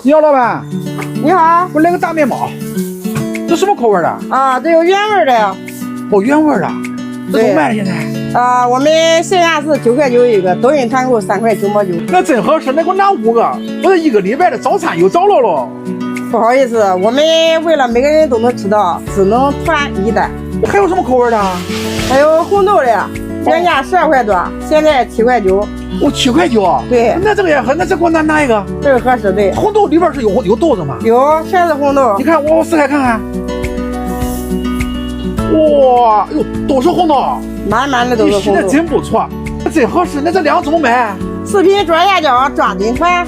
你好，老板，你好我来个大面包，这什么口味的？啊，这有原味的呀。哦，原味的，这怎么卖现在？我们咸鸭子9块9一个，抖音团购3块9毛9。那真合适，那给我拿5个，我这1个礼拜的早餐又着落了。不好意思，我们为了每个人都能吃到，只能团1单。还有什么口味的？还有红豆的，原价12块多，现在7块9。哦，7块9。对，那这个也合，那这给我拿一个。这个合适，对。红豆里边是有豆子吗？有，全是红豆。你看，我撕开看看。哇，哟，都是红豆，满满的都是红豆。你洗的真不错，真合适。那这2个怎么买？视频左下角抓紧团。